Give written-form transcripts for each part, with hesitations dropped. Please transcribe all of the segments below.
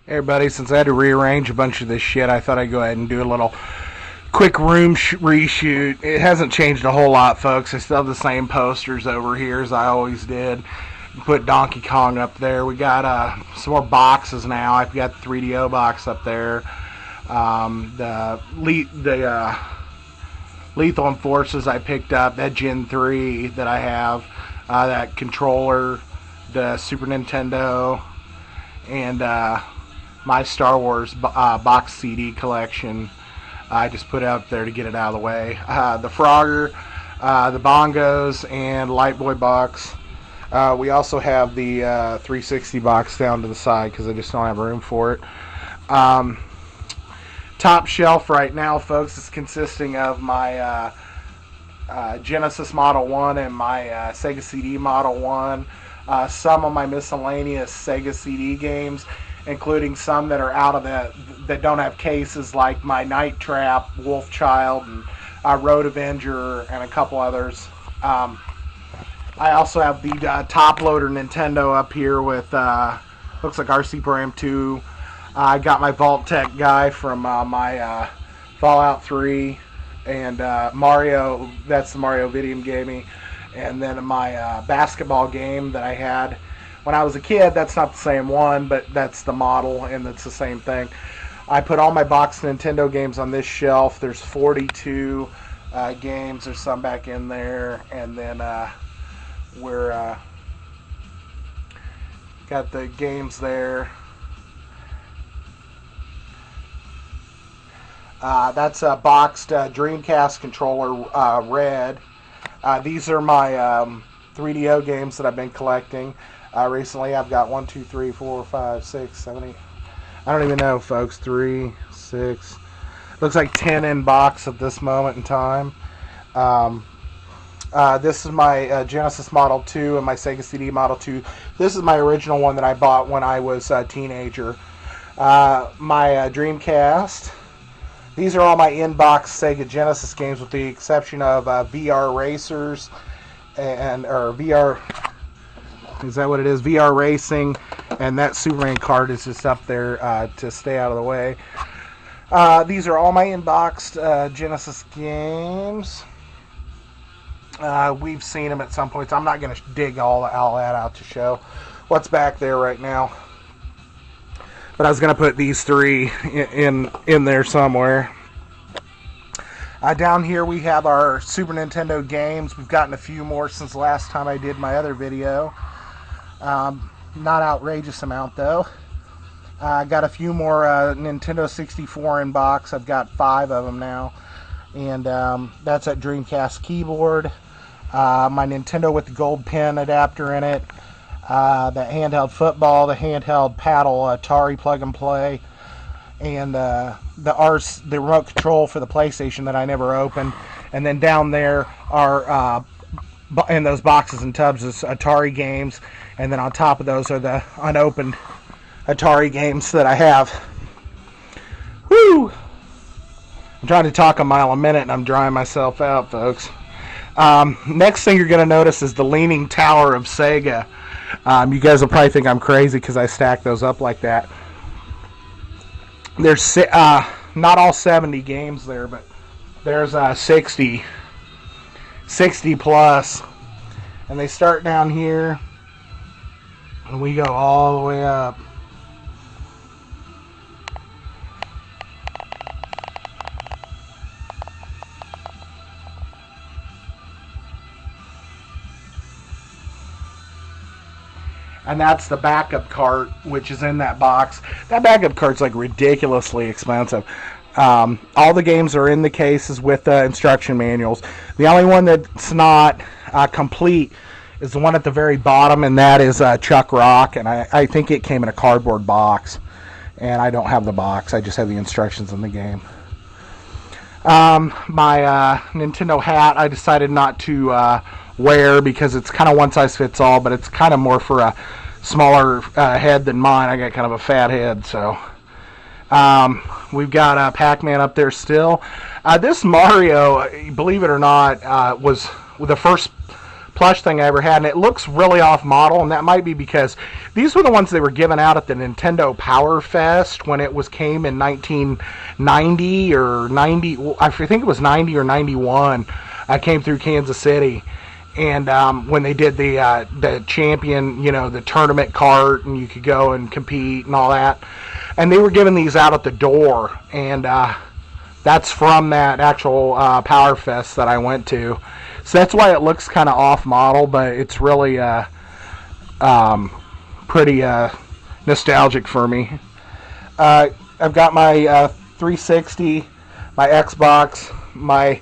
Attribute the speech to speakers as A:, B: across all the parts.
A: Hey everybody, since I had to rearrange a bunch of this shit, I thought I'd go ahead and do a little quick room reshoot. It hasn't changed a whole lot, folks. I still have the same posters over here as I always did. Put Donkey Kong up there. We got some more boxes now. I've got the 3DO box up there. The Lethal Enforcers I picked up. That Gen 3 that I have. That controller. The Super Nintendo. And my Star Wars box CD collection. I just put it up there to get it out of the way. The Frogger, the Bongos, and Light Boy box. We also have the 360 box down to the side because I just don't have room for it. Top shelf right now, folks, is consisting of my Genesis Model 1 and my Sega CD Model 1. Some of my miscellaneous Sega CD games, including some that are out of that don't have cases, like my Night Trap, Wolf Child, and Road Avenger, and a couple others. I also have the top loader Nintendo up here with looks like RC Pro 2. I got my Vault-Tec guy from my Fallout 3 and Mario. That's the Mario video gaming. And then my basketball game that I had when I was a kid. That's not the same one, but that's the model, and it's the same thing. I put all my boxed Nintendo games on this shelf. There's 42 games. There's some back in there, and then we're got the games there. That's a boxed Dreamcast controller, red. These are my 3DO games that I've been collecting. Recently, I've got 1, 2, 3, 4, 5, 6, 7, 8. I don't even know, folks. 3, 6. Looks like 10 in box at this moment in time. This is my Genesis Model 2 and my Sega CD Model 2. This is my original one that I bought when I was a teenager. My Dreamcast. These are all my in-box Sega Genesis games, with the exception of VR Racers or VR. Is that what it is? VR Racing, and that Superman card is just up there to stay out of the way. These are all my in-boxed Genesis games. We've seen them at some points. I'm not going to dig all that out to show what's back there right now. But I was going to put these three in there somewhere. Down here we have our Super Nintendo games. We've gotten a few more since the last time I did my other video. Not outrageous amount though. I got a few more Nintendo 64 in box. I've got 5 of them now. And that's that Dreamcast keyboard. My Nintendo with the gold pin adapter in it. The handheld football, the handheld paddle Atari plug and play, and the remote control for the PlayStation that I never opened. And then down there are in those boxes and tubs is Atari games, and then on top of those are the unopened Atari games that I have. Woo! I'm trying to talk a mile a minute and I'm drying myself out, folks. Next thing you're going to notice is the Leaning Tower of Sega. You guys will probably think I'm crazy because I stack those up like that. There's not all 70 games there, but there's 60 plus, and they start down here, and we go all the way up. And that's the backup cart, which is in that box. That backup cart's like ridiculously expensive. All the games are in the cases with instruction manuals. The only one that's not complete is the one at the very bottom, and that is Chuck Rock. And I think it came in a cardboard box. And I don't have the box. I just have the instructions in the game. My Nintendo hat, I decided not to wear because it's kind of one size fits all, but it's kind of more for a smaller head than mine. I got kind of a fat head, so we've got Pac-Man up there still. This Mario, believe it or not, was the first plush thing I ever had, and it looks really off model, and that might be because these were the ones they were giving out at the Nintendo Power Fest when it came in 1990 or 90. I think it was 90 or 91. I came through Kansas City, and when they did the champion, the tournament cart, and you could go and compete and all that, and they were giving these out at the door, and that's from that actual Power Fest that I went to. So that's why it looks kind of off model, but it's really pretty nostalgic for me. I've got my 360, my Xbox, my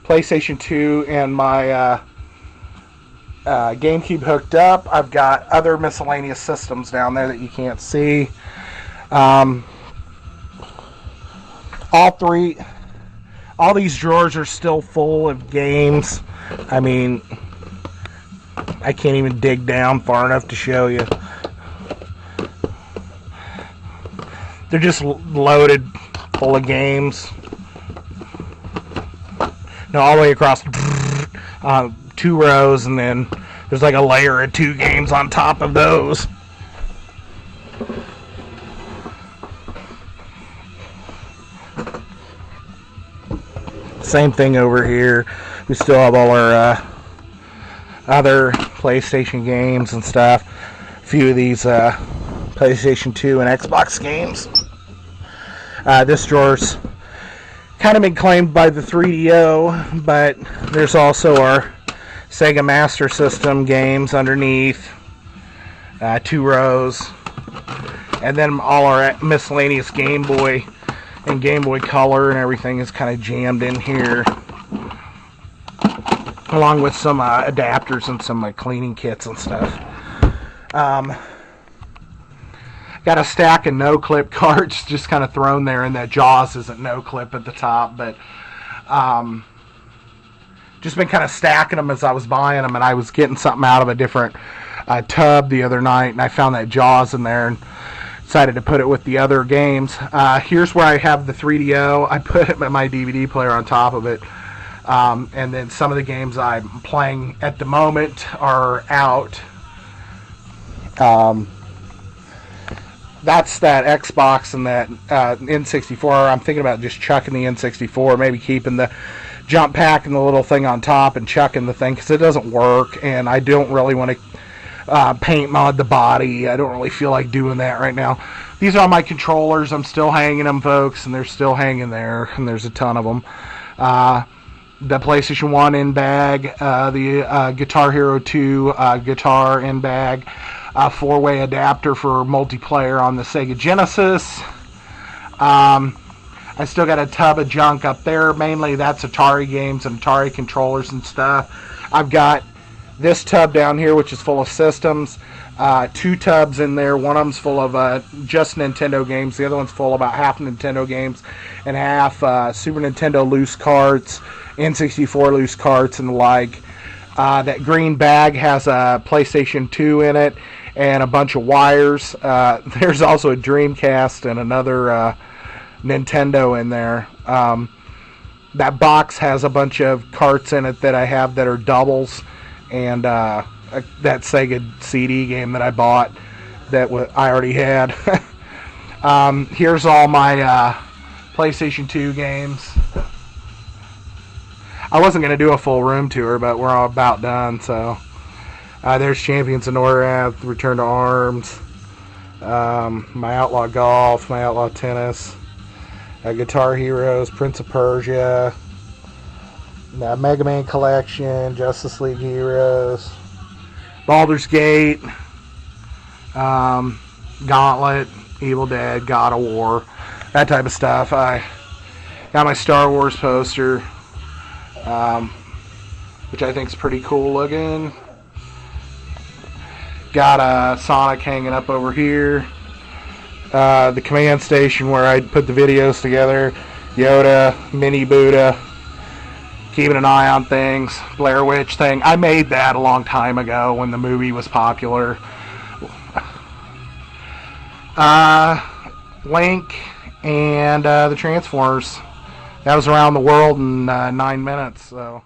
A: PlayStation 2, and my GameCube hooked up. I've got other miscellaneous systems down there that you can't see. All these drawers are still full of games. I mean, I can't even dig down far enough to show you. They're just loaded full of games. No, all the way across 2 rows, and then there's like a layer of 2 games on top of those. Same thing over here. We still have all our other PlayStation games and stuff. A few of these PlayStation 2 and Xbox games. This drawer's kind of been claimed by the 3DO, but there's also our Sega Master System games underneath. 2 rows. And then all our miscellaneous Game Boy and Game Boy Color and everything is kind of jammed in here, along with some adapters and some cleaning kits and stuff. Got a stack of no-clip cards just kind of thrown there, and that Jaws isn't no-clip at the top, but just been kind of stacking them as I was buying them, and I was getting something out of a different tub the other night, and I found that Jaws in there, and decided to put it with the other games. Here's where I have the 3DO. I put my DVD player on top of it. And then some of the games I'm playing at the moment are out. That's that Xbox and that N64. I'm thinking about just chucking the N64, maybe keeping the jump pack and the little thing on top and chucking the thing, because it doesn't work, and I don't really want to paint mod the body. I don't really feel like doing that right now. These are my controllers. I'm still hanging them, folks, and they're still hanging there, and there's a ton of them. The PlayStation 1 in bag, the Guitar Hero 2 guitar in bag, a 4-way adapter for multiplayer on the Sega Genesis. I still got a tub of junk up there. Mainly that's Atari games and Atari controllers and stuff. I've got this tub down here, which is full of systems. 2 tubs in there. One of them's full of just Nintendo games. The other one's full of about half Nintendo games and half Super Nintendo loose carts, N64 loose carts, and the like. That green bag has a PlayStation 2 in it and a bunch of wires. There's also a Dreamcast and another Nintendo in there. That box has a bunch of carts in it that I have that are doubles, and that Sega CD game that I bought that I already had. Here's all my PlayStation 2 games. I wasn't going to do a full room tour, but we're all about done. So there's Champions of Norath, Return to Arms, my Outlaw Golf, my Outlaw Tennis, Guitar Heroes, Prince of Persia, Mega Man Collection, Justice League Heroes, Baldur's Gate, Gauntlet, Evil Dead, God of War, that type of stuff. I got my Star Wars poster, which I think is pretty cool looking. Got a Sonic hanging up over here. The command station where I put the videos together. Yoda, Mini Buddha. Keeping an eye on things. Blair Witch thing. I made that a long time ago when the movie was popular. Link and the Transformers. That was around the world in 9 minutes. So